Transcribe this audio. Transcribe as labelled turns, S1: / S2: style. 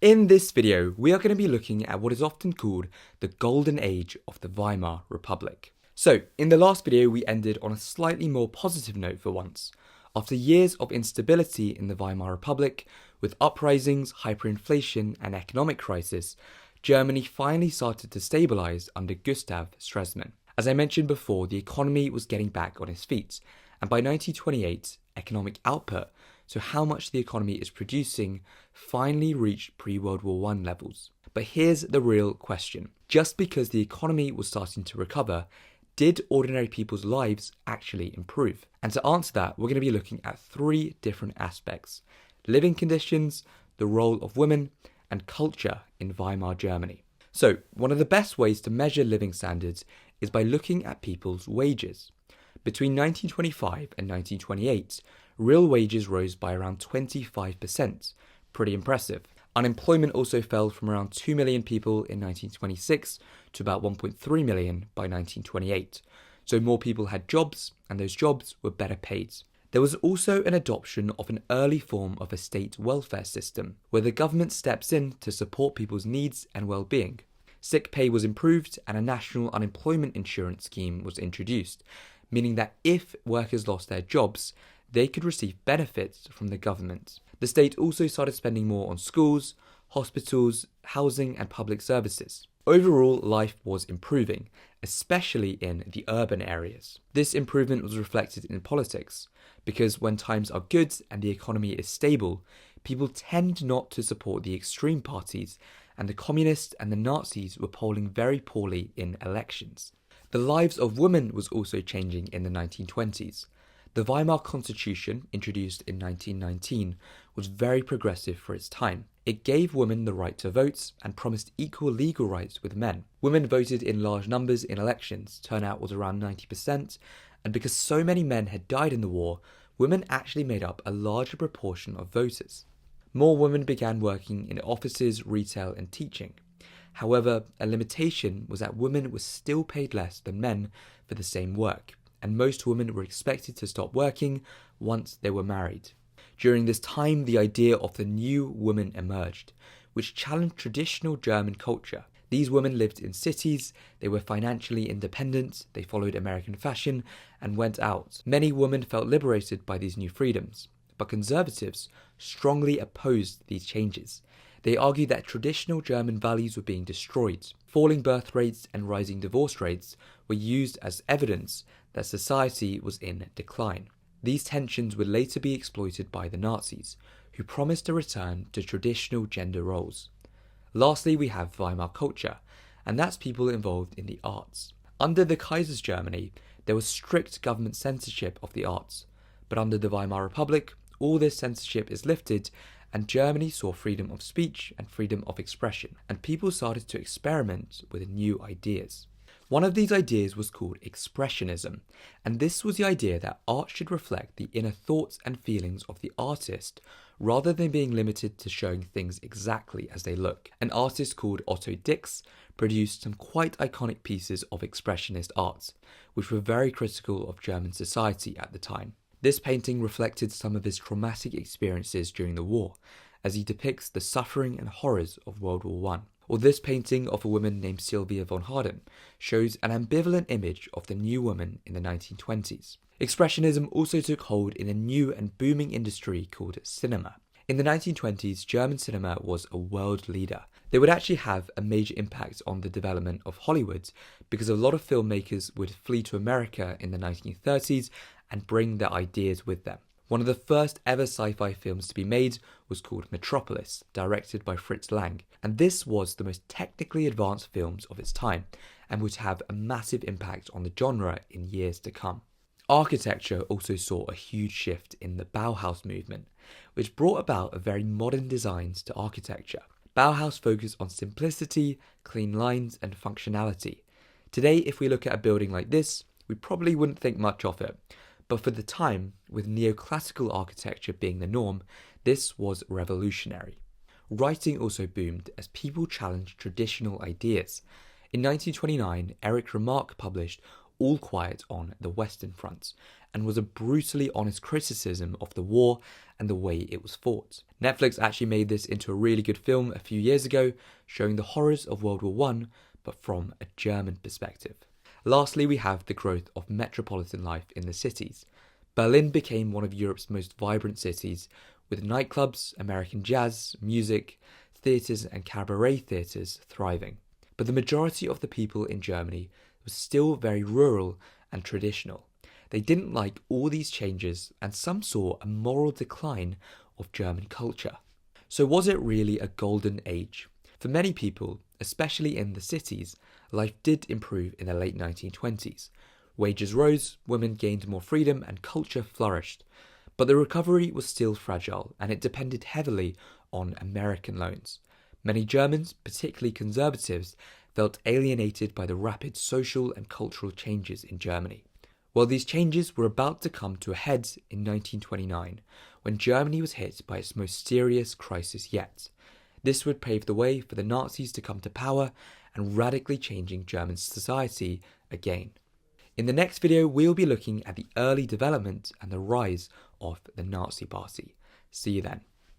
S1: In this video, we are going to be looking at what is often called the golden age of the Weimar Republic. So, in the last video, we ended on a slightly more positive note for once. After years of instability in the Weimar Republic, with uprisings, hyperinflation, and economic crisis, Germany finally started to stabilise under Gustav Stresemann. As I mentioned before, the economy was getting back on its feet, and by 1928, economic output, so how much the economy is producing, finally reached pre-World War I levels. But here's the real question. Just because the economy was starting to recover, did ordinary people's lives actually improve? And to answer that, we're going to be looking at three different aspects: living conditions, the role of women, and culture in Weimar Germany. So, one of the best ways to measure living standards is by looking at people's wages. Between 1925 and 1928, real wages rose by around 25%. Pretty impressive. Unemployment also fell from around 2 million people in 1926 to about 1.3 million by 1928. So more people had jobs, and those jobs were better paid. There was also an adoption of an early form of a state welfare system, where the government steps in to support people's needs and well-being. Sick pay was improved, and a national unemployment insurance scheme was introduced, meaning that if workers lost their jobs, they could receive benefits from the government. The state also started spending more on schools, hospitals, housing, and public services. Overall, life was improving, especially in the urban areas. This improvement was reflected in politics, because when times are good and the economy is stable, people tend not to support the extreme parties, and the communists and the Nazis were polling very poorly in elections. The lives of women was also changing in the 1920s. The Weimar Constitution, introduced in 1919, was very progressive for its time. It gave women the right to vote and promised equal legal rights with men. Women voted in large numbers in elections, turnout was around 90%, and because so many men had died in the war, women actually made up a larger proportion of voters. More women began working in offices, retail, and teaching. However, a limitation was that women were still paid less than men for the same work, and most women were expected to stop working once they were married. During this time, the idea of the new woman emerged, which challenged traditional German culture. These women lived in cities, they were financially independent, they followed American fashion, and went out. Many women felt liberated by these new freedoms, but conservatives strongly opposed these changes. They argued that traditional German values were being destroyed. Falling birth rates and rising divorce rates were used as evidence that society was in decline. These tensions would later be exploited by the Nazis, who promised a return to traditional gender roles. Lastly, we have Weimar culture, and that's people involved in the arts. Under the Kaiser's Germany, there was strict government censorship of the arts, but under the Weimar Republic, all this censorship is lifted, and Germany saw freedom of speech and freedom of expression, and people started to experiment with new ideas. One of these ideas was called Expressionism, and this was the idea that art should reflect the inner thoughts and feelings of the artist, rather than being limited to showing things exactly as they look. An artist called Otto Dix produced some quite iconic pieces of Expressionist art, which were very critical of German society at the time. This painting reflected some of his traumatic experiences during the war, as he depicts the suffering and horrors of World War I. Or this painting of a woman named Sylvia von Harden shows an ambivalent image of the new woman in the 1920s. Expressionism also took hold in a new and booming industry called cinema. In the 1920s, German cinema was a world leader. They would actually have a major impact on the development of Hollywood, because a lot of filmmakers would flee to America in the 1930s and bring their ideas with them. One of the first ever sci-fi films to be made was called Metropolis, directed by Fritz Lang, and this was the most technically advanced films of its time, and would have a massive impact on the genre in years to come. Architecture also saw a huge shift in the Bauhaus movement, which brought about a very modern designs to architecture. Bauhaus focused on simplicity, clean lines, and functionality. Today, if we look at a building like this, we probably wouldn't think much of it. But for the time, with neoclassical architecture being the norm, this was revolutionary. Writing also boomed as people challenged traditional ideas. In 1929, Erich Remarque published All Quiet on the Western Front, and was a brutally honest criticism of the war and the way it was fought. Netflix actually made this into a really good film a few years ago, showing the horrors of World War One, but from a German perspective. Lastly, we have the growth of metropolitan life in the cities. Berlin became one of Europe's most vibrant cities, with nightclubs, American jazz, music, theatres and cabaret theatres thriving. But the majority of the people in Germany was still very rural and traditional. They didn't like all these changes, and some saw a moral decline of German culture. So was it really a golden age? For many people, especially in the cities, life did improve in the late 1920s. Wages rose, women gained more freedom, and culture flourished. But the recovery was still fragile, and it depended heavily on American loans. Many Germans, particularly conservatives, felt alienated by the rapid social and cultural changes in Germany. Well, these changes were about to come to a head in 1929, when Germany was hit by its most serious crisis yet. This would pave the way for the Nazis to come to power and radically changing German society again. In the next video, we'll be looking at the early development and the rise of the Nazi Party. See you then.